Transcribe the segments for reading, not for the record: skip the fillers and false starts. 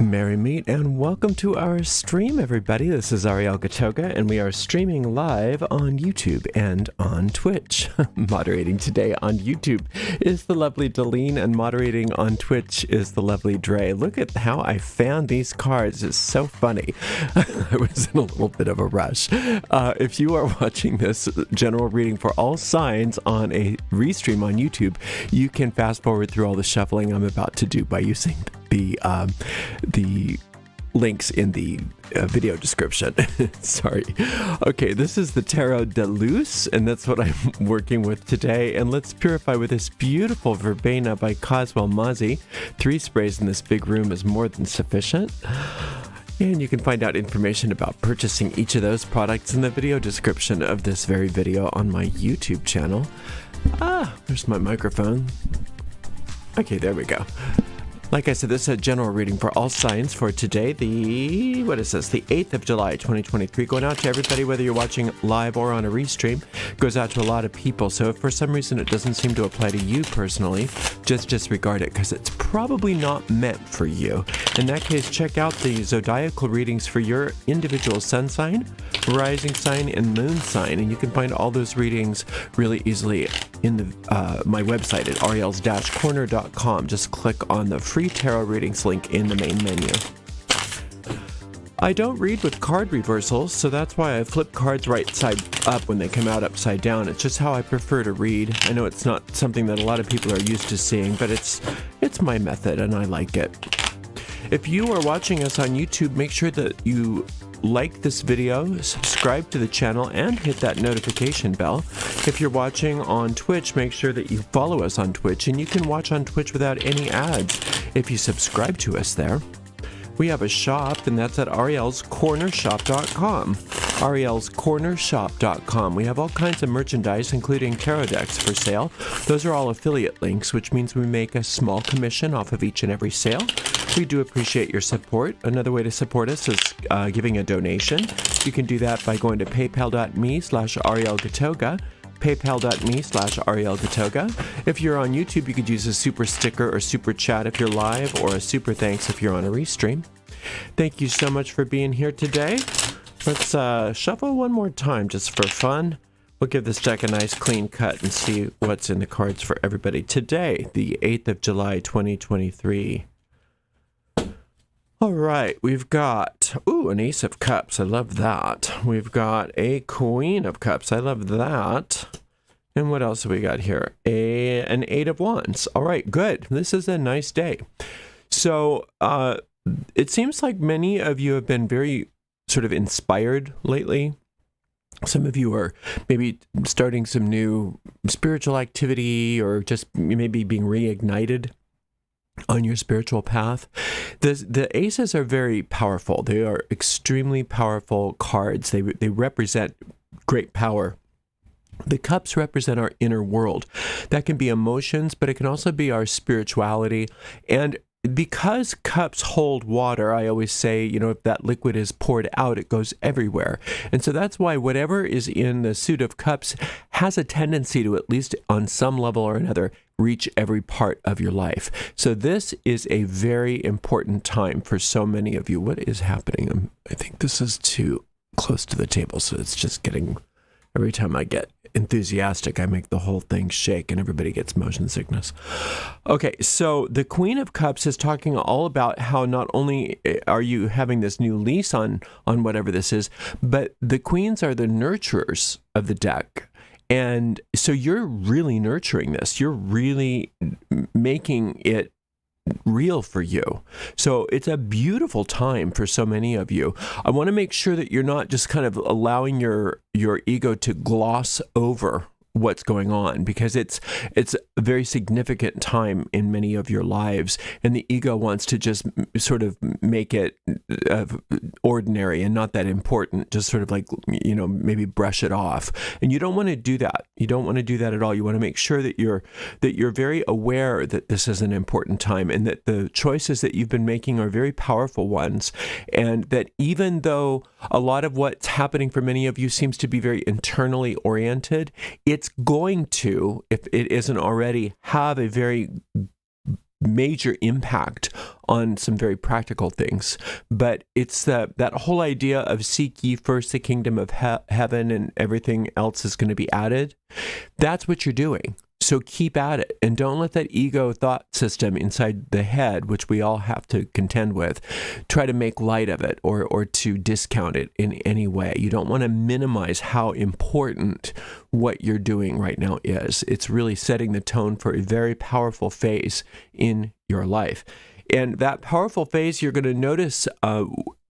Merry meet and welcome to our stream, everybody. This is Ariel and we are streaming live on YouTube and on Twitch. Moderating today on YouTube is the lovely Deline, and moderating on Twitch is the lovely Dre. Look at how I found these cards. It's so funny. I was in a little bit of a rush. If you are watching this general reading for all signs on a restream on YouTube, you can fast forward through all the shuffling I'm about to do by using the links in the video description. Sorry. Okay, this is the Tarot de Luz, and that's what I'm working with today. And let's purify with this beautiful verbena by Coswell Mozzie. 3 sprays in this big room is more than sufficient. And you can find out information about purchasing each of those products in the video description of this very video on my YouTube channel. There's my microphone. Okay, there we go. Like I said, this is a general reading for all signs for today, the 8th of July, 2023. Going out to everybody, whether you're watching live or on a restream. Goes out to a lot of people. So if for some reason it doesn't seem to apply to you personally, just disregard it, because it's probably not meant for you. In that case, check out the zodiacal readings for your individual sun sign, rising sign, and moon sign. And you can find all those readings really easily in my website at ariels-corner.com. Just click on the free tarot readings link in the main menu. I don't read with card reversals, so that's why I flip cards right side up when they come out upside down. It's just how I prefer to read. I know it's not something that a lot of people are used to seeing, but it's my method and I like it. If you are watching us on YouTube, make sure that you like this video, subscribe to the channel, and hit that notification bell. If you're watching on Twitch, make sure that you follow us on Twitch, and you can watch on Twitch without any ads if you subscribe to us there. We have a shop, and that's at arielscornershop.com. arielscornershop.com. We have all kinds of merchandise, including tarot decks for sale. Those are all affiliate links, which means we make a small commission off of each and every sale. We do appreciate your support. Another way to support us is giving a donation. You can do that by going to paypal.me/arielgatoga. paypal.me/arielgatoga. If you're on YouTube, you could use a super sticker or super chat if you're live, or a super thanks if you're on a restream. Thank you so much for being here today. Let's shuffle one more time just for fun. We'll give this deck a nice clean cut and see what's in the cards for everybody today, the 8th of July, 2023. All right, we've got, an Ace of Cups. I love that. We've got a Queen of Cups. I love that. And what else have we got here? An 8 of Wands. All right, good. This is a nice day. So it seems like many of you have been very sort of inspired lately. Some of you are maybe starting some new spiritual activity, or just maybe being reignited on your spiritual path. The aces are very powerful. They are extremely powerful cards. They represent great power. The cups represent our inner world. That can be emotions, but it can also be our spirituality. And because cups hold water, I always say, if that liquid is poured out, it goes everywhere. And so that's why whatever is in the suit of cups has a tendency to, at least on some level or another, reach every part of your life. So this is a very important time for so many of you. What is happening? I think this is too close to the table, so it's just getting, every time I get enthusiastic, I make the whole thing shake and everybody gets motion sickness. Okay, so the Queen of Cups is talking all about how not only are you having this new lease on whatever this is, but the queens are the nurturers of the deck. And so you're really nurturing this. You're really making it real for you. So it's a beautiful time for so many of you. I want to make sure that you're not just kind of allowing your ego to gloss over what's going on, because it's a very significant time in many of your lives, and the ego wants to just sort of make it ordinary and not that important, just sort of like, maybe brush it off. And you don't want to do that. You don't want to do that at all. You want to make sure that you're very aware that this is an important time, and that the choices that you've been making are very powerful ones, and that even though a lot of what's happening for many of you seems to be very internally oriented, it's going to, if it isn't already, have a very major impact on some very practical things. But it's that whole idea of seek ye first the kingdom of heaven and everything else is going to be added. That's what you're doing. So keep at it, and don't let that ego thought system inside the head, which we all have to contend with, try to make light of it or to discount it in any way. You don't want to minimize how important what you're doing right now is. It's really setting the tone for a very powerful phase in your life. And that powerful phase, you're going to notice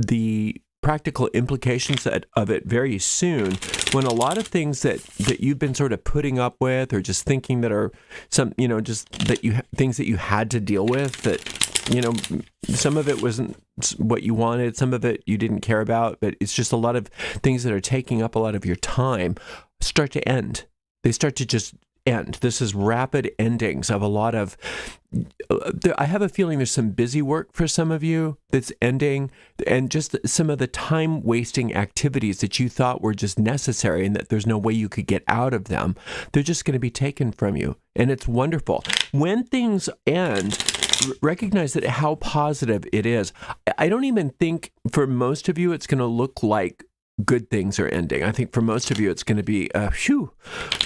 the practical implications of it very soon, when a lot of things that you've been sort of putting up with, or just thinking that are some, just that things that you had to deal with, that, some of it wasn't what you wanted, some of it you didn't care about, but it's just a lot of things that are taking up a lot of your time start to end. They start to just end. This is rapid endings of a lot of, I have a feeling there's some busy work for some of you that's ending, and just some of the time wasting activities that you thought were just necessary and that there's no way you could get out of them. They're just going to be taken from you. And it's wonderful. When things end, recognize that how positive it is. I don't even think for most of you it's going to look like good things are ending. I think for most of you, it's going to be, phew,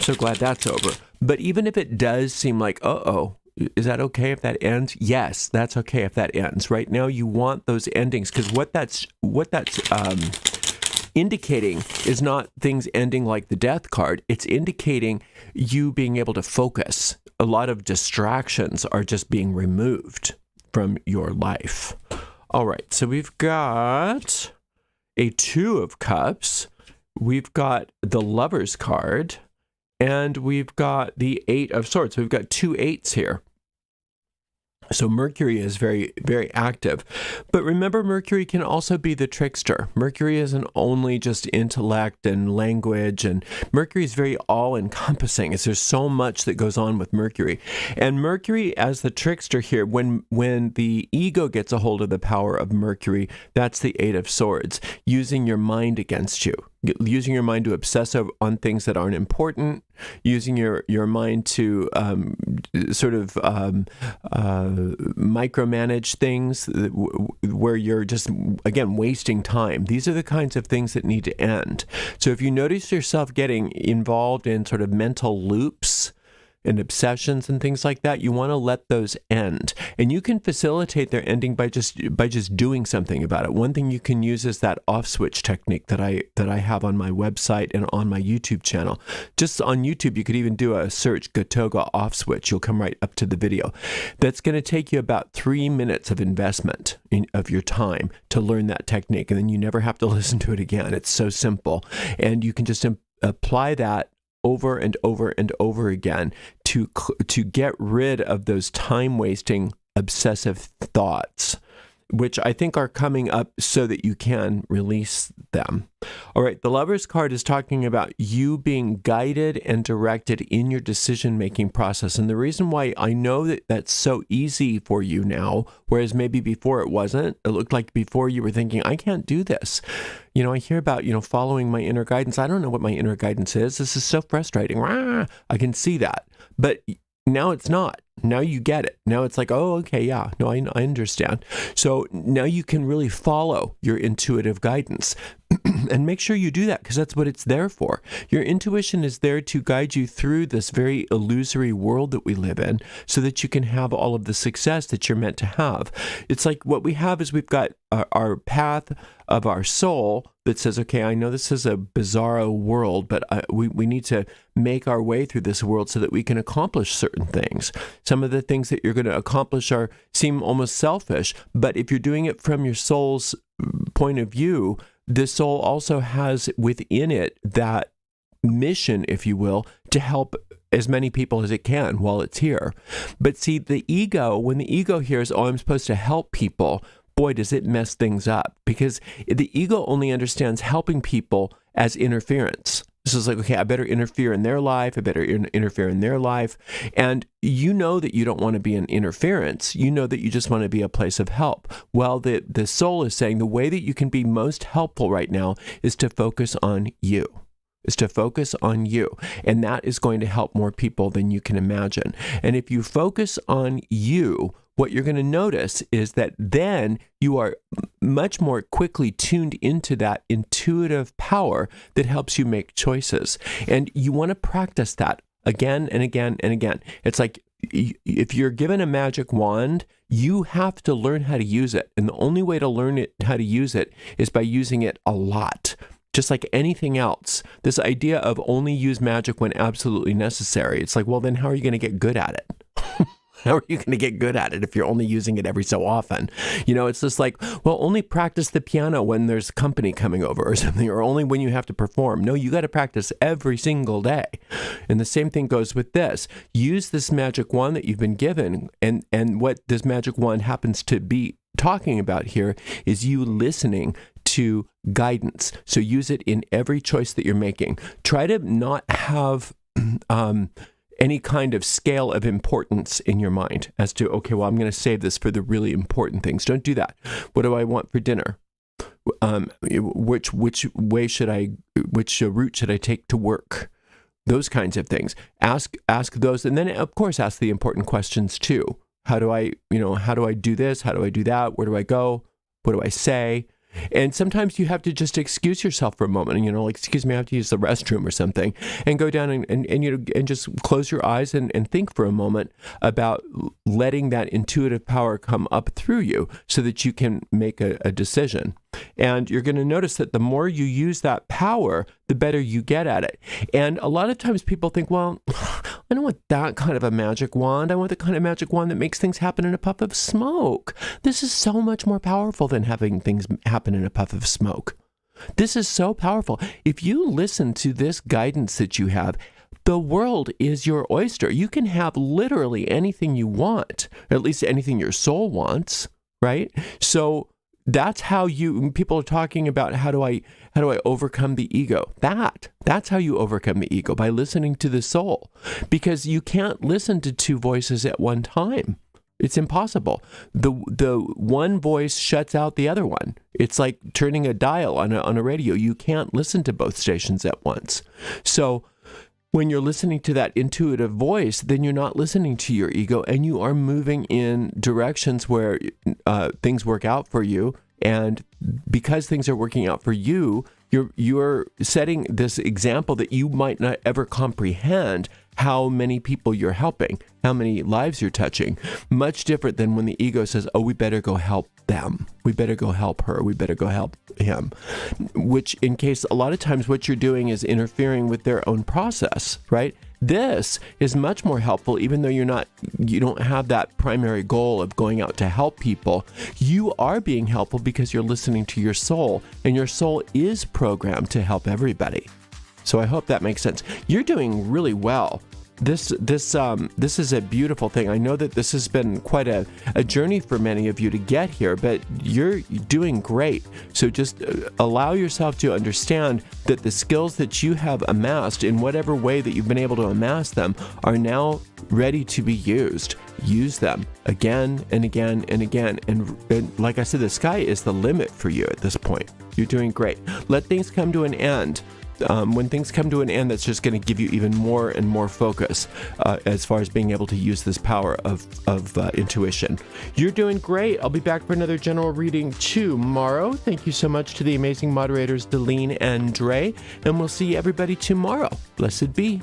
so glad that's over. But even if it does seem like, is that okay if that ends? Yes, that's okay if that ends. Right now, you want those endings, because what that's indicating is not things ending like the death card. It's indicating you being able to focus. A lot of distractions are just being removed from your life. All right, so we've got a 2 of Cups, we've got the Lover's card, and we've got the 8 of Swords. So we've got 2 8s here. So Mercury is very, very active. But remember, Mercury can also be the trickster. Mercury isn't only just intellect and language, and Mercury is very all-encompassing. There's so much that goes on with Mercury. And Mercury as the trickster here, when the ego gets a hold of the power of Mercury, that's the 8 of Swords, using your mind against you. Using your mind to obsess on things that aren't important, using your mind to micromanage things where you're just, again, wasting time. These are the kinds of things that need to end. So if you notice yourself getting involved in sort of mental loops and obsessions and things like that, you want to let those end. And you can facilitate their ending by just doing something about it. One thing you can use is that off switch technique that I have on my website and on my YouTube channel. Just on YouTube, you could even do a search Gotoga off switch. You'll come right up to the video. That's going to take you about 3 minutes of investment of your time to learn that technique. And then you never have to listen to it again. It's so simple. And you can just apply that over and over and over again to get rid of those time-wasting obsessive thoughts, which I think are coming up so that you can release them. All right, the Lover's card is talking about you being guided and directed in your decision-making process. And the reason why I know that that's so easy for you now, whereas maybe before it wasn't, it looked like before you were thinking, I can't do this. I hear about, following my inner guidance. I don't know what my inner guidance is. This is so frustrating. I can see that. But now it's not. Now you get it. Now it's like, oh, okay, yeah, no, I understand. So now you can really follow your intuitive guidance and make sure you do that, because that's what it's there for. Your intuition is there to guide you through this very illusory world that we live in so that you can have all of the success that you're meant to have. It's like what we have is we've got our path of our soul that says, okay, I know this is a bizarro world, but we need to make our way through this world so that we can accomplish certain things. Some of the things that you're going to accomplish seem almost selfish, but if you're doing it from your soul's point of view, the soul also has within it that mission, if you will, to help as many people as it can while it's here. But see, the ego, when the ego hears, oh, I'm supposed to help people, boy, does it mess things up, because the ego only understands helping people as interference. This is like, okay, I better interfere in their life. I better interfere in their life. And you know that you don't want to be an interference. You know that you just want to be a place of help. Well, the soul is saying the way that you can be most helpful right now is to focus on you. Is to focus on you. And that is going to help more people than you can imagine. And if you focus on you, what you're going to notice is that then you are much more quickly tuned into that intuitive power that helps you make choices. And you want to practice that again and again and again. It's like if you're given a magic wand, you have to learn how to use it. And the only way to learn how to use it is by using it a lot. Just like anything else, this idea of only use magic when absolutely necessary. It's like, well, then how are you going to get good at it? How are you going to get good at it if you're only using it every so often? It's just like, well, only practice the piano when there's company coming over or something, or only when you have to perform. No, you got to practice every single day. And the same thing goes with this. Use this magic wand that you've been given. And what this magic wand happens to be talking about here is you listening to guidance. So use it in every choice that you're making. Try to not have any kind of scale of importance in your mind as to, okay, well, I'm going to save this for the really important things. Don't do that. What do I want for dinner? Which route should I take to work? Those kinds of things. Ask those, and then of course ask the important questions too. How do I do this? How do I do that? Where do I go? What do I say? And sometimes you have to just excuse yourself for a moment, and like, excuse me, I have to use the restroom or something, and go down and just close your eyes and think for a moment about letting that intuitive power come up through you so that you can make a decision. And you're going to notice that the more you use that power, the better you get at it. And a lot of times people think, well, I don't want that kind of a magic wand. I want the kind of magic wand that makes things happen in a puff of smoke. This is so much more powerful than having things happen in a puff of smoke. This is so powerful. If you listen to this guidance that you have, the world is your oyster. You can have literally anything you want, or at least anything your soul wants, right? So that's how people are talking about how do I overcome the ego? That's how you overcome the ego, by listening to the soul, because you can't listen to two voices at one time. It's impossible. The one voice shuts out the other one. It's like turning a dial on a radio. You can't listen to both stations at once. So when you're listening to that intuitive voice, then you're not listening to your ego, and you are moving in directions where things work out for you. And because things are working out for you, you're setting this example that you might not ever comprehend how many people you're helping, how many lives you're touching. Much different than when the ego says, oh, we better go help them. We better go help her. We better go help him. Which, in case, a lot of times what you're doing is interfering with their own process, right? This is much more helpful, even though you don't have that primary goal of going out to help people. You are being helpful because you're listening to your soul, and your soul is programmed to help everybody. So I hope that makes sense. You're doing really well. This is a beautiful thing. I know that this has been quite a journey for many of you to get here, but you're doing great. So just allow yourself to understand that the skills that you have amassed, in whatever way that you've been able to amass them, are now ready to be used. Use them again and again and again. And like I said, the sky is the limit for you at this point. You're doing great. Let things come to an end. When things come to an end, that's just going to give you even more and more focus as far as being able to use this power of intuition. You're doing great. I'll be back for another general reading tomorrow. Thank you so much to the amazing moderators, Delene and Dre, and we'll see everybody tomorrow. Blessed be.